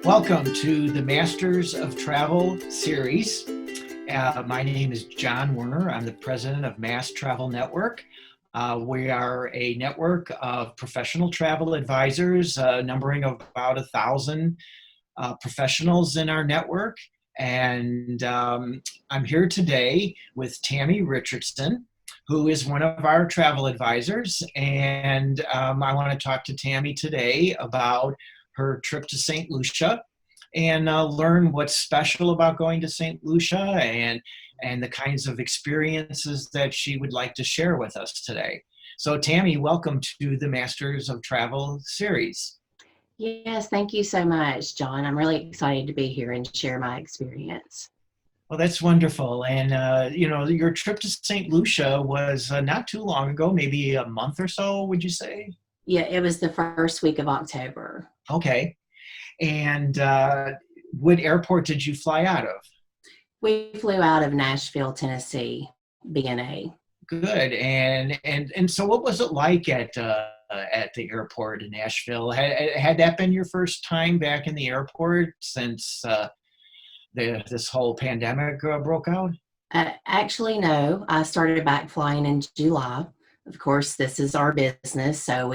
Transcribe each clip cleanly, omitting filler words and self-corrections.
Welcome to the Masters of Travel series. My name is John Werner. I'm the president of MAST Travel Network. We are a network of professional travel advisors, numbering about 1,000 professionals in our network. And I'm here today with Tammy Richardson, who is one of our travel advisors. And I want to talk to Tammy today about her trip to St. Lucia and learn what's special about going to St. Lucia and the kinds of experiences that she would like to share with us today. So Tammy, welcome to the Masters of Travel series. Yes, thank you so much, John. I'm really excited to be here and share my experience. Well, that's wonderful. And, your trip to St. Lucia was not too long ago, maybe a month or so, would you say? Yeah, it was the first week of October. Okay. And what airport did you fly out of? We flew out of Nashville, Tennessee, BNA. Good. And so what was it like at the airport in Nashville? Had that been your first time back in the airport since this whole pandemic broke out? Actually, no. I started back flying in July. Of course, this is our business, so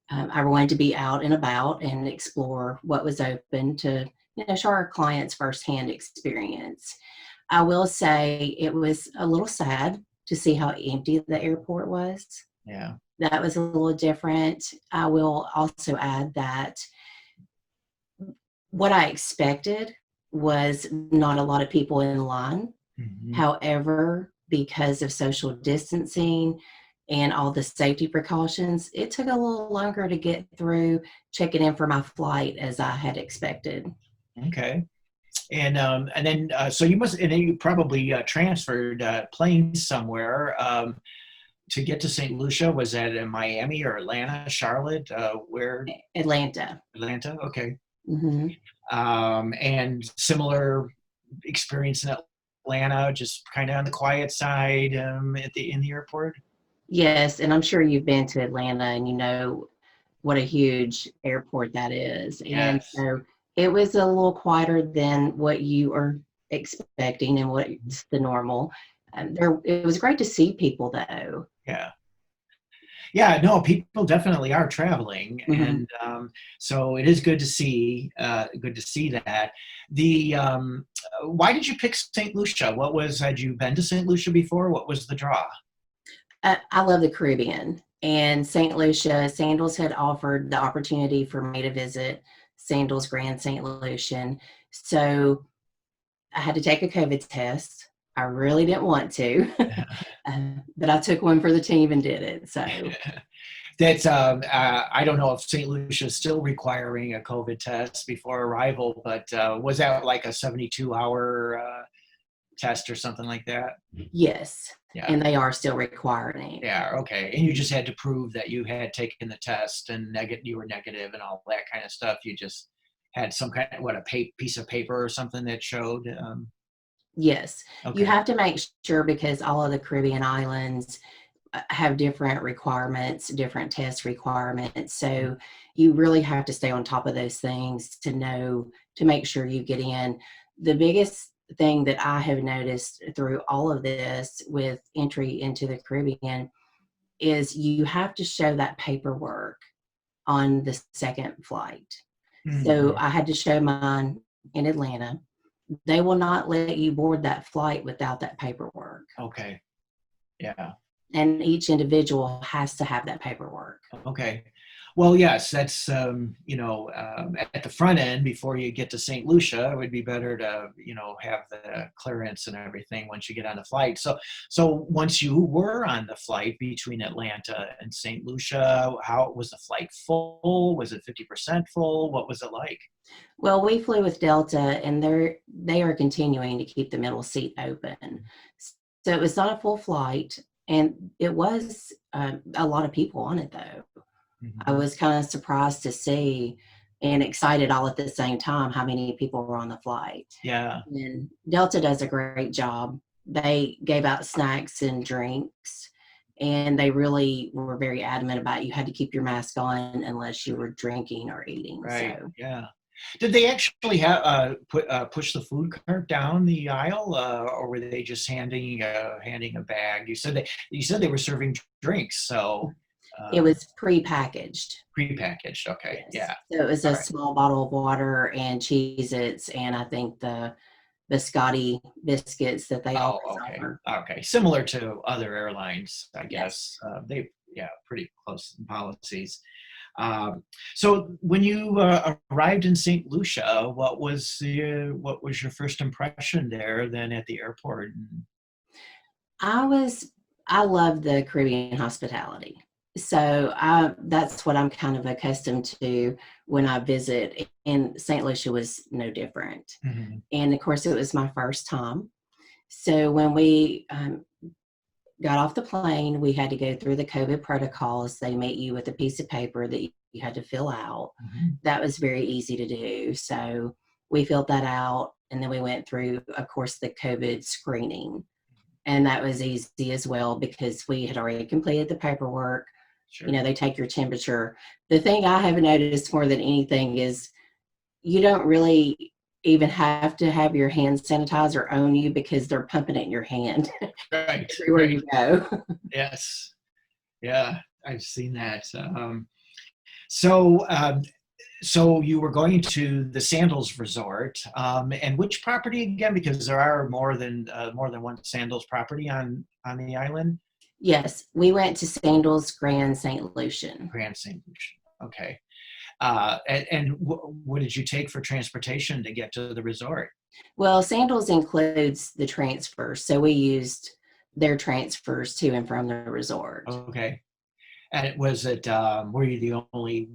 I wanted to be out and about and explore what was open to show our clients firsthand experience. I will say it was a little sad to see how empty the airport was. Yeah. That was a little different. I will also add that what I expected was not a lot of people in line. Mm-hmm. However, because of social distancing and all the safety precautions, it took a little longer to get through checking in for my flight as I had expected. Okay. And then so you probably transferred planes somewhere to get to St. Lucia. Was that in Miami or Atlanta, Charlotte? Where? Atlanta. Atlanta. Okay. Mm-hmm. And similar experience in Atlanta, just kind of on the quiet side in the airport. Yes, and I'm sure you've been to Atlanta and you know what a huge airport that is. And Yes. so it was a little quieter than what you are expecting and what's the normal. It was great to see people though. Yeah. Yeah, no, people definitely are traveling, Mm-hmm. and so it is good to see. Good to see that. The Why did you pick St. Lucia? Had you been to St. Lucia before? What was the draw? I love the Caribbean, and St. Lucia, Sandals had offered the opportunity for me to visit Sandals Grand St. Lucian. So I had to take a COVID test. I really didn't want to, but I took one for the team and did it. So That's I don't know if St. Lucia is still requiring a COVID test before arrival, but was that like a 72-hour test or something like that? yes, Yeah. and they are still requiring it. Yeah. Okay. And you just had to prove that you had taken the test and you were negative and all that kind of stuff. You just had some kind of piece of paper or something that showed. Yes, Okay. you have to make sure because all of the Caribbean islands have different requirements, different test requirements. So you really have to stay on top of those things to make sure you get in. The biggest thing that I have noticed through all of this with entry into the Caribbean is you have to show that paperwork on the second flight. Mm-hmm. So I had to show mine in Atlanta. They will not let you board that flight without that paperwork. Okay. Yeah. And each individual has to have that paperwork. Okay. Well, yes, that's, at the front end before you get to St. Lucia, it would be better to, have the clearance and everything once you get on the flight. So once you were on the flight between Atlanta and St. Lucia, how was the flight full? Was it 50% full? What was it like? Well, we flew with Delta and they are continuing to keep the middle seat open. So it was not a full flight and it was a lot of people on it though. Mm-hmm. I was kind of surprised to see and excited all at the same time how many people were on the flight. Yeah. And Delta does a great job. They gave out snacks and drinks, and they really were very adamant about you had to keep your mask on unless you were drinking or eating. Right. So Yeah. Did they actually have push the food cart down the aisle, or were they just handing a bag? You said they were serving drinks, so It uh, was pre-packaged. prepackaged. Okay, Yes. yeah, So it was all a right. small bottle of water and Cheez-Its, and I think the biscotti biscuits that they Oh, always okay, offer. okay. Similar to other airlines, I Yes. guess. Yeah, pretty close in policies. Um, so when you arrived in St. Lucia, what was your first impression there then at the airport? I was I love the Caribbean hospitality. So that's what I'm kind of accustomed to when I visit, and St. Lucia was no different. Mhm. And of course, it was my first time. So when we got off the plane, we had to go through the COVID protocols. They met you with a piece of paper that you had to fill out. Mhm. That was very easy to do. So we filled that out, and then we went through, of course, the COVID screening. And that was easy as well because we had already completed the paperwork. You Sure. know, they take your temperature. The thing I have noticed more than anything is you don't really even have to have your hand sanitizer on you because they're pumping it in your hand Right, everywhere right. you go. Yes. Yeah, I've seen that. So, so you were going to the Sandals Resort, and which property again? Because there are more than one Sandals property on the island. Yes, we went to Sandals Grand St. Lucian. Grand St. Lucia. Okay. And what did you take for transportation to get to the resort? Well, Sandals includes the transfers, so we used their transfers to and from the resort. Okay. And were you the only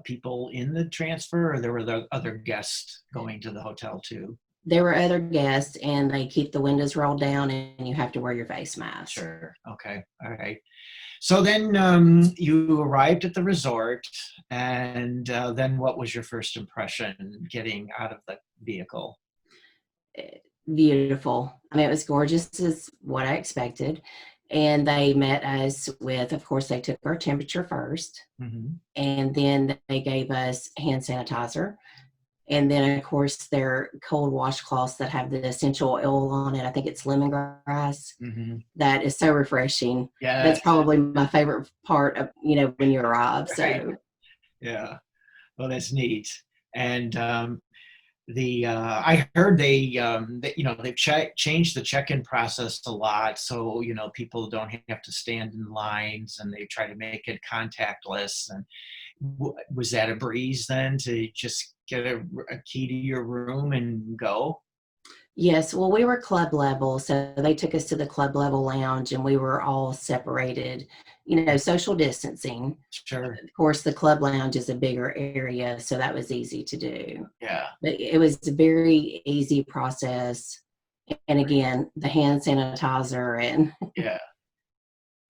people in the transfer, or there were the other guests going to the hotel too? There were other guests, and they keep the windows rolled down, and you have to wear your face mask. Sure. Okay. All right. So then you arrived at the resort, and then what was your first impression getting out of the vehicle? Beautiful. I mean, it was gorgeous as what I expected. And they met us with, of course, they took our temperature first, Hmm. and then they gave us hand sanitizer. And then, of course, their cold washcloths that have the essential oil on it. I think it's lemongrass. Hmm. That is so refreshing. That's Yes. probably my favorite part of, when you arrive. Right. So, Yeah. Well, that's neat. And I heard they've changed the check-in process a lot, so people don't have to stand in lines, and they try to make it contactless. And was that a breeze then to just get a key to your room and go? yes, well, we were club level, so they took us to the club level lounge and we were all separated, social distancing. Sure. Of course, the club lounge is a bigger area, so that was easy to do. Yeah. But it was a very easy process. And again, the hand sanitizer and Yeah.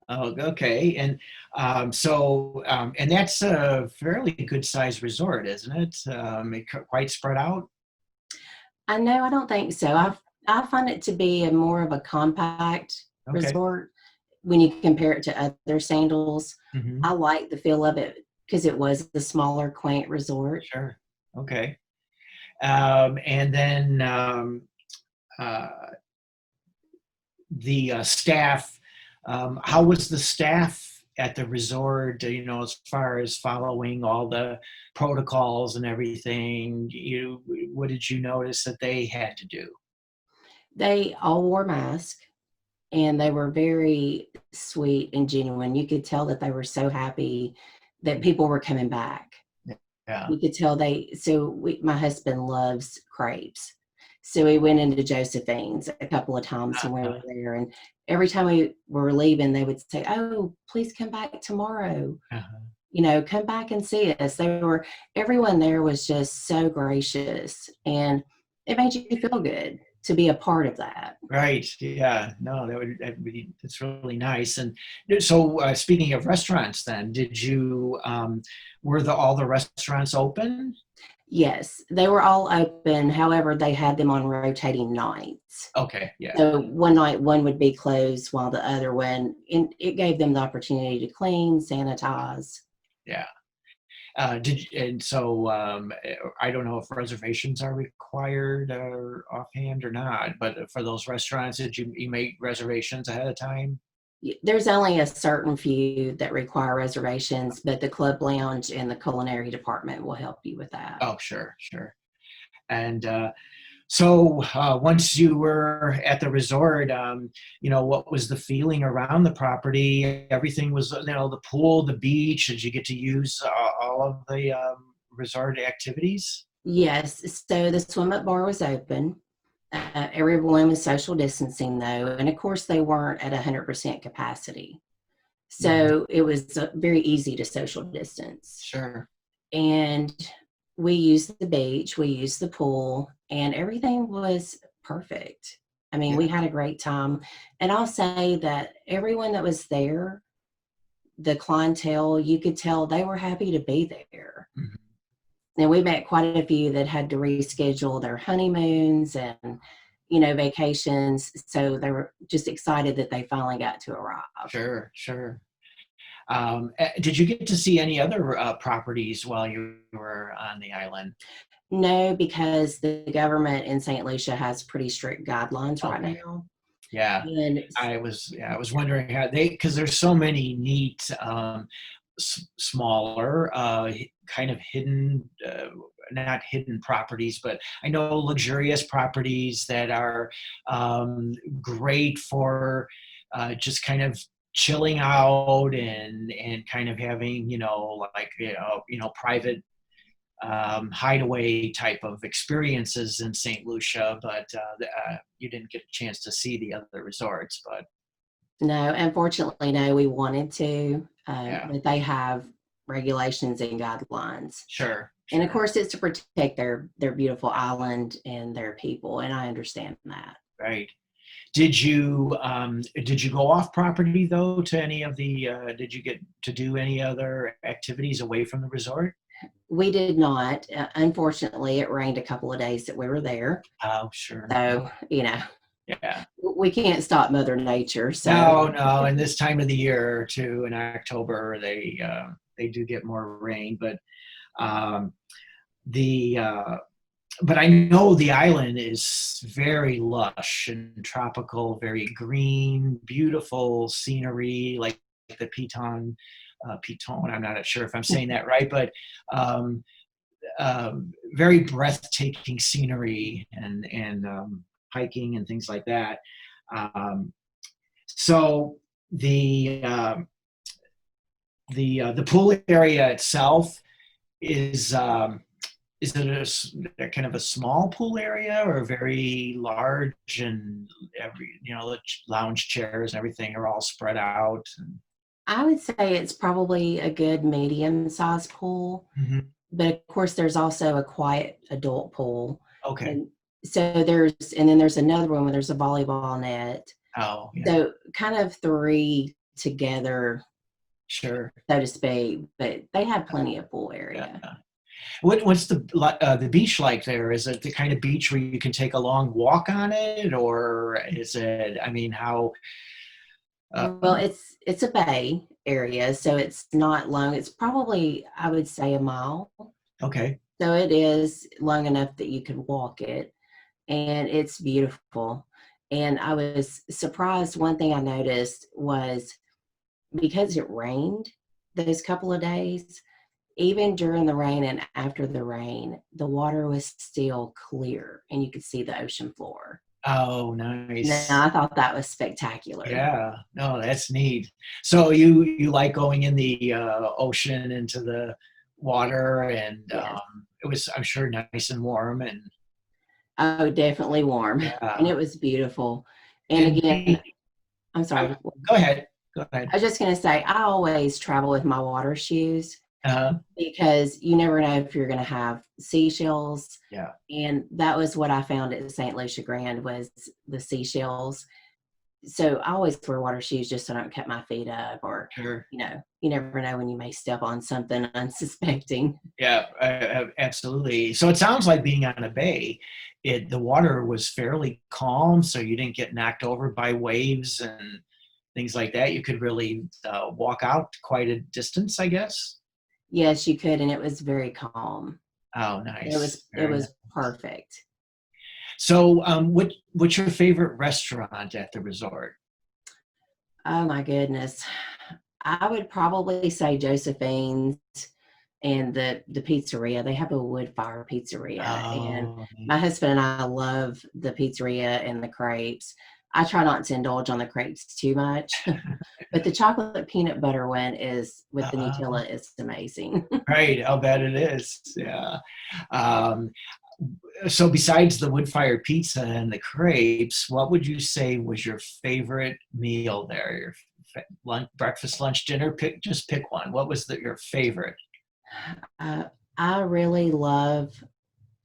Oh, okay. And and that's a fairly good sized resort, isn't it? Quite spread out. I know I don't think so. I find it to be a more of a compact Okay. resort when you compare it to other sandals. Hmm. I like the feel of it because it was the smaller, quaint resort. Sure. Okay. And then uh, the staff. How was the staff at the resort? As far as following all the protocols and everything. What did you notice that they had to do? They all wore masks and they were very sweet and genuine. You could tell that they were so happy that people were coming back. Yeah. You could tell my husband loves crepes. So we went into Josephine's a couple of times when we Uh, were there. And every time we were leaving, they would say, "Oh, please come back tomorrow. uh, Come back and see us." Everyone there was just so gracious, and it made you feel good to be a part of that. right. Yeah. No, that's really nice. And so, speaking of restaurants, then were all the restaurants open? Yes, they were all open. However, they had them on rotating nights. Okay. Yeah. So one night one would be closed while the other one, and it gave them the opportunity to clean, sanitize. Yeah. And so I don't know if reservations are required or offhand or not, but for those restaurants, did you make reservations ahead of time? There's only a certain few that require reservations, but the club lounge and the culinary department will help you with that. Oh, sure, sure. And so once you were at the resort, what was the feeling around the property? Everything was, the pool, the beach. Did you get to use all of the resort activities? Yes, so the swim up bar was open. Everyone was social distancing though, and of course they weren't at 100% capacity. Mhm. So it was very easy to social distance. Sure. And we used the beach, we used the pool, and everything was perfect. I mean, we Yeah. had a great time. And I'll say that everyone that was there, the clientele, you could tell they were happy to be there. Mhm. And we met quite a few that had to reschedule their honeymoons and, vacations. So they were just excited that they finally got to arrive. Sure, sure. Did you get to see any other properties while you were on the island? No, because the government in St. Lucia has pretty strict guidelines right Okay. now. Yeah. And I was wondering how because there's so many neat, smaller, kind of hidden, not hidden properties, but I know luxurious properties that are great for just kind of chilling out and kind of having, like, private hideaway type of experiences in St. Lucia, but you didn't get a chance to see the other resorts. But no, unfortunately, no, we wanted to, yeah, but they have regulations and guidelines. sure, And of sure, course, it's to protect their beautiful island and their people, and I understand that. right. Did you go off property though to any of the? Did you get to do any other activities away from the resort? We did not. Unfortunately, it rained a couple of days that we were there. Oh, sure. So, Yeah. we can't stop Mother Nature. So, No, no. And this time of the year too, in October, they do get more rain, but um, the but I know the island is very lush and tropical, very green, beautiful scenery, like the Piton. I'm not sure if I'm saying that right, but um, very breathtaking scenery and hiking and things like that. Um, so the the pool area itself is. Is it a kind of a small pool area or very large and the lounge chairs and everything are all spread out? I would say it's probably a good medium-sized pool. Mhm. But of course, there's also a quiet adult pool. Okay. And so and then there's another one where there's a volleyball net. Oh, yeah, So kind of three together, sure. so to speak, but they have plenty of pool Yeah. area. What's the beach like there? Is it the kind of beach where you can take a long walk on it, or is it? I mean, how? Well, Um, it's a bay area, so it's not long. It's probably, I would say, a mile. okay. So it is long enough that you could walk it, and it's beautiful. And I was surprised. One thing I noticed was because it rained those couple of days, even during the rain and after the rain, the water was still clear and you could see the ocean floor. Oh, Now, nice. I thought that was spectacular. Yeah, no, that's neat. So you like going in the ocean into the water, and Yes. it was, I'm sure, nice and warm, and Oh, definitely warm. And yeah. it was beautiful. And Did again, the I'm sorry. Go ahead, go ahead. I was just going to say, I always travel with my water shoes Uh, because you never know if you're going to have seashells. yeah, And that was what I found at the St. Lucia Grand was the seashells. So I always wear water shoes just so I don't cut my feet up or, sure. you never know when you may step on something unsuspecting. Yeah, absolutely. So it sounds like being on a bay, the water was fairly calm, so you didn't get knocked over by waves and things like that. You could really walk out quite a distance, I guess. Yes, you could, and it was very calm. Oh, It nice. was it Very nice. was perfect. So, what's your favorite restaurant at the resort? Oh my goodness. I would probably say Josephine's and the pizzeria. They have a wood fire pizzeria, and Oh, my husband and I love the pizzeria and the crepes. I try not to indulge on the crepes too much, but the chocolate peanut butter one is with the uh, Nutella is amazing. right. I'll bet it is. Yeah. Um, so besides the wood fire pizza and the crepes, what would you say was your favorite meal there? Your lunch, breakfast, lunch, dinner? Pick one. What was your favorite? Uh, I really love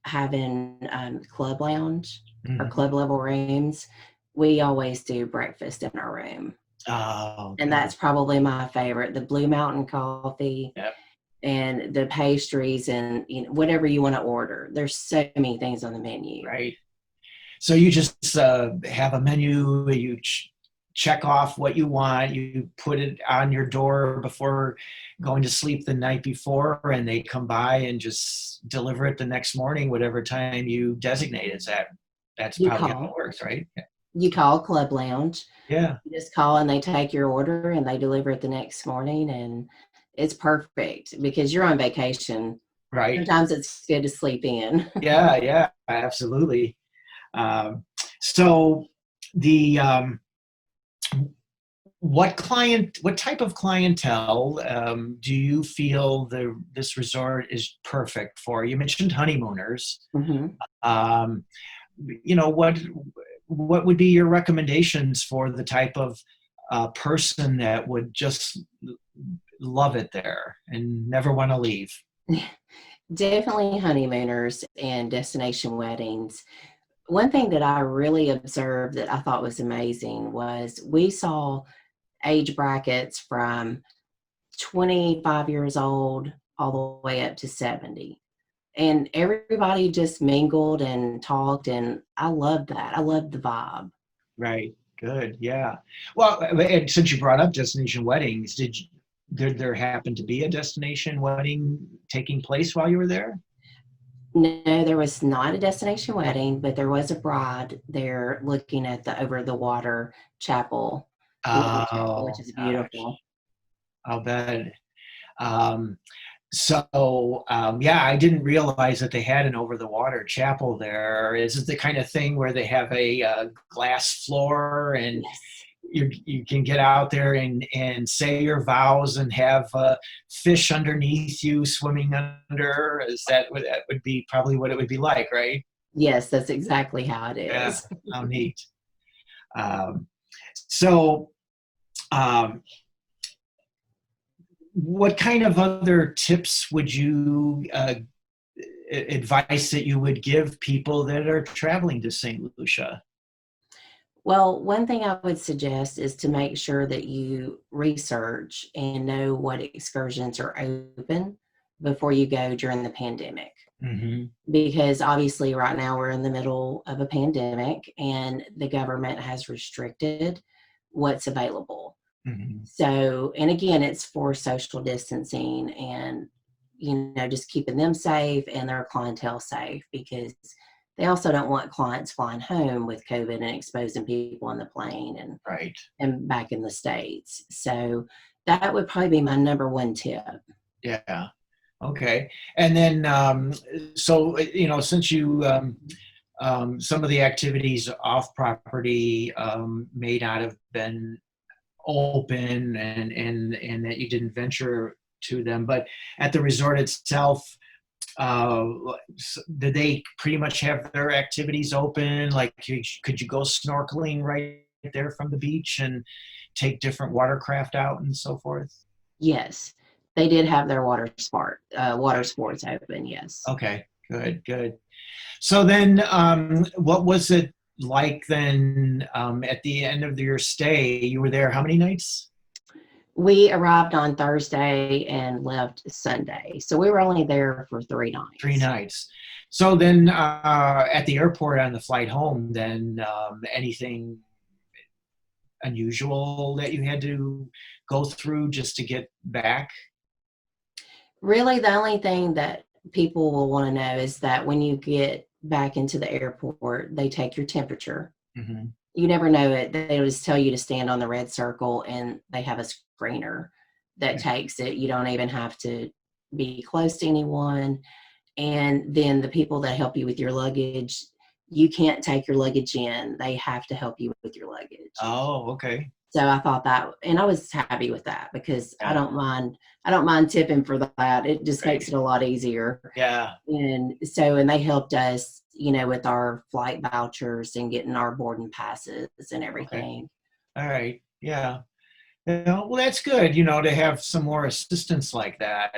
having club lounge or Mhm. club level rooms. We always do breakfast in our room. Oh, And good. that's probably my favorite, the Blue Mountain coffee Yep. and the pastries and whatever you want to order. There's so many things on the menu. Right. So you just have a menu, you check off what you want, you put it on your door before going to sleep the night before, and they come by and just deliver it the next morning, whatever time you designate. That's You probably how it call, works, right? you call Club Lounge. Yeah, You just call and they take your order and they deliver it the next morning. And it's perfect because you're on vacation. right. Sometimes it's good to sleep in. Yeah, yeah, absolutely. Um, so the what type of clientele do you feel this resort is perfect for? You mentioned honeymooners. Mhm. Um, what would be your recommendations for the type of person that would just love it there and never want to leave? Definitely honeymooners and destination weddings. One thing that I really observed that I thought was amazing was we saw age brackets from 25 years old all the way up to 70. And everybody just mingled and talked, and I love that. I love the vibe. Right. Good. Yeah. Well, and since you brought up destination weddings, did there happen to be a destination wedding taking place while you were there? No, there was not a destination wedding, but there was a bride there looking at the over the water chapel, the little chapel, which Oh is gosh, beautiful. I'll bet. Um, yeah, I didn't realize that they had an over the water chapel there. Is it the kind of thing where they have a glass floor and Yes. you can get out there and say your vows and have fish underneath you swimming under? Is that would be probably what it would be like, right? Yes, that's exactly how it Yeah, is. how neat. Um, so, um, what kind of other tips would you advice that you would give people that are traveling to St. Lucia? Well, one thing I would suggest is to make sure that you research and know what excursions are open before you go during the pandemic. Hmm. Because obviously, right now we're in the middle of a pandemic and the government has restricted what's available. Hmm. So, and again, it's for social distancing and, just keeping them safe and their clientele safe because they also don't want clients flying home with COVID and exposing people on the plane Right. and back in the States. So that would probably be my number one tip. Yeah. Okay. And then, so since you some of the activities off property may not have been open and that you didn't venture to them, but at the resort itself, uh, did they pretty much have their activities open? Like, could you go snorkeling right there from the beach and take different watercraft out and so forth? Yes, they did have their water sports open. Yes. Okay, good, good. So then, what was it like then at the end of your stay? You were there how many nights? We arrived on Thursday and left Sunday. So we were only there for 3 3 nights. nights. So then, at the airport on the flight home, then anything unusual that you had to go through just to get back? Really, the only thing that people will want to know is that when you get back into the airport, they take your temperature. Hmm. You never know it. They'll just tell you to stand on the red circle, and they have a screener that Okay. takes it. You don't even have to be close to anyone. And then the people that help you with your luggage, you can't take your luggage in. They have to help you with your luggage. Oh, okay. So I thought that, and I was happy with that because Yeah. I don't mind tipping for that. It just makes Right. it a lot easier. Yeah. And so, and they helped us, with our flight vouchers and getting our boarding passes and Okay. everything. All right. Yeah. Well, that's good, to have some more assistance like that.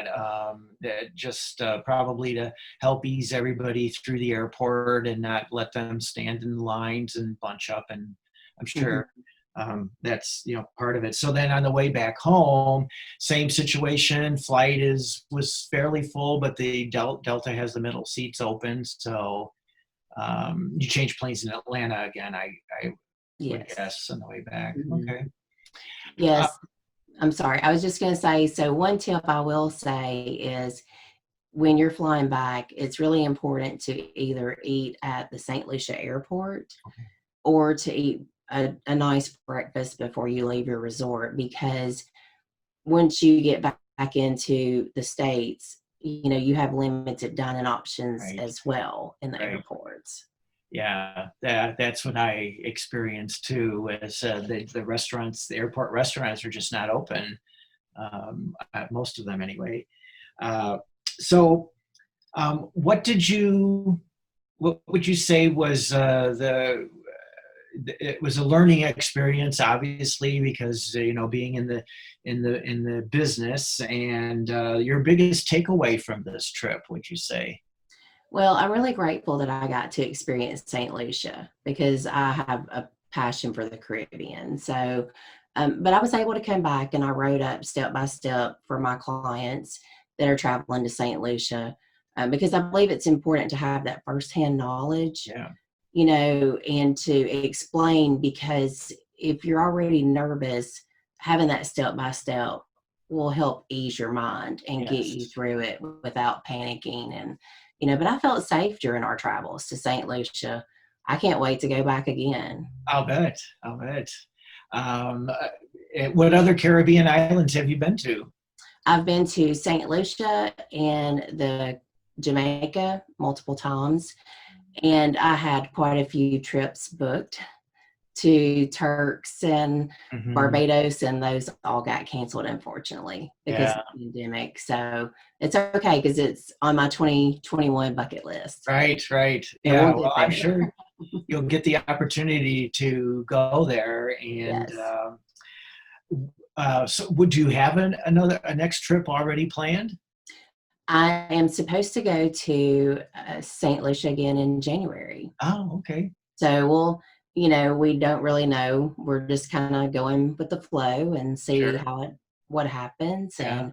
That just probably to help ease everybody through the airport and not let them stand in lines and bunch up. And I'm Mhm. sure that's part of it. So then on the way back home, same situation. Flight was fairly full, but the Delta has the middle seats open. So you change planes in Atlanta again. I would Yes. guess on the way back. Mhm. Okay. Uh, Yes. I'm sorry. I was just going to say, so one tip I will say is when you're flying back, it's really important to either eat at the St. Lucia airport okay. or to eat a nice breakfast before you leave your resort, because once you get back into the States, you have limited dining options Right. as well in the Right. airports. Yeah, that's what I experienced too. Is the restaurants, the airport restaurants, are just not open. Most of them, anyway. Uh, so, what would you say was it was a learning experience, obviously, because being in the business, and your biggest takeaway from this trip, would you say? Well, I'm really grateful that I got to experience St. Lucia because I have a passion for the Caribbean. So, but I was able to come back and I wrote up step by step for my clients that are traveling to St. Lucia, because I believe it's important to have that firsthand knowledge, Yeah. and to explain, because if you're already nervous, having that step by step will help ease your mind and get you Yes. through it without panicking. And, but I felt safe during our travels to St. Lucia. I can't wait to go back again. I'll bet. I'll bet. What other Caribbean islands have you been to? I've been to St. Lucia and the Jamaica multiple times, and I had quite a few trips booked to Turks and Hmm. Barbados, and those all got canceled, unfortunately, because of Yeah. the pandemic. So it's okay because it's on my 2021 bucket list. Right. Right. So Yeah. we'll Well, get I'm there. sure you'll get the opportunity to go there. And Yes. so, would you have a next trip already planned? I am supposed to go to St. Lucia again in January. Oh, okay. So we don't really know. We're just kind of going with the flow and see Sure. what happens. Yeah.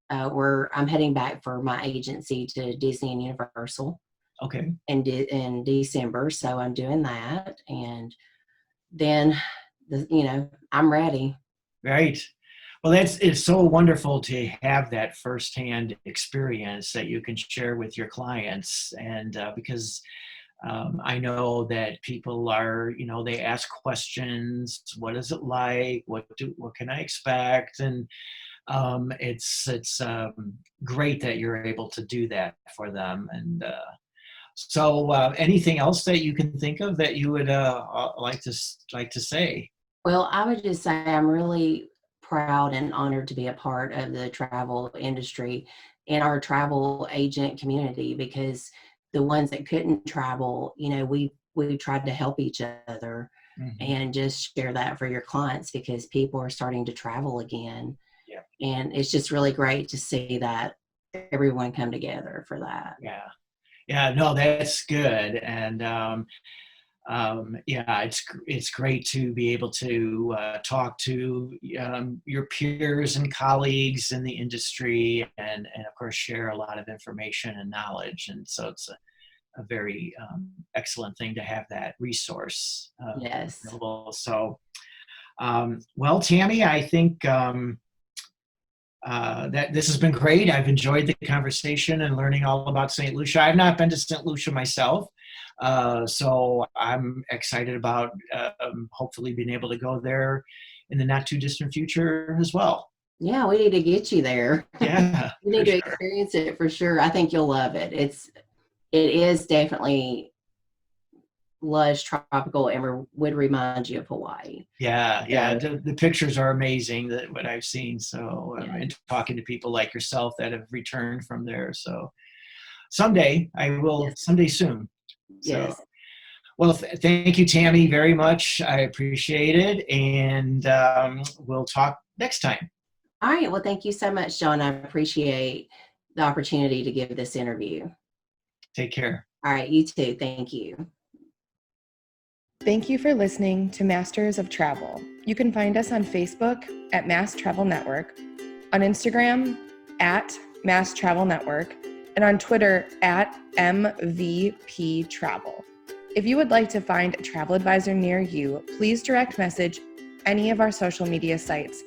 And I'm heading back for my agency to Disney and Universal Okay. in December. So I'm doing that. And then, I'm ready. Right. Well, it's so wonderful to have that firsthand experience that you can share with your clients, and because I know that people they ask questions. What is it like? What can I expect? And it's great that you're able to do that for them. And so, anything else that you can think of that you would like to say? Well, I would just say I'm really proud and honored to be a part of the travel industry and our travel agent community, because the ones that couldn't travel, we tried to help each other Hmm. and just share that for your clients, because people are starting to travel again. Yeah. And it's just really great to see that everyone come together for that. Yeah. Yeah. No, that's good. And yeah, it's great to be able to talk to your peers and colleagues in the industry, and of course share a lot of information and knowledge. And so it's a very excellent thing to have that resource Yes. available. So, well, Tammy, I think that this has been great. I've enjoyed the conversation and learning all about St. Lucia. I've not been to St. Lucia myself, so I'm excited about hopefully being able to go there in the not too distant future as well. Yeah, we need to get you there. Yeah, You need for to sure. experience it for sure. I think you'll love it. It is definitely lush, tropical, and would remind you of Hawaii. Yeah, yeah. So, The pictures are amazing that what I've seen. So, yeah. and talking to people like yourself that have returned from there. So someday I will, Yes. someday soon. So, Yes. well, thank you, Tammy, very much. I appreciate it. And we'll talk next time. All right. Well, thank you so much, John. I appreciate the opportunity to give this interview. Take care. All right. You too. Thank you. Thank you for listening to Masters of Travel. You can find us on Facebook at MAST Travel Network, on Instagram at MAST Travel Network, and on Twitter at MVP Travel. If you would like to find a travel advisor near you, please direct message any of our social media sites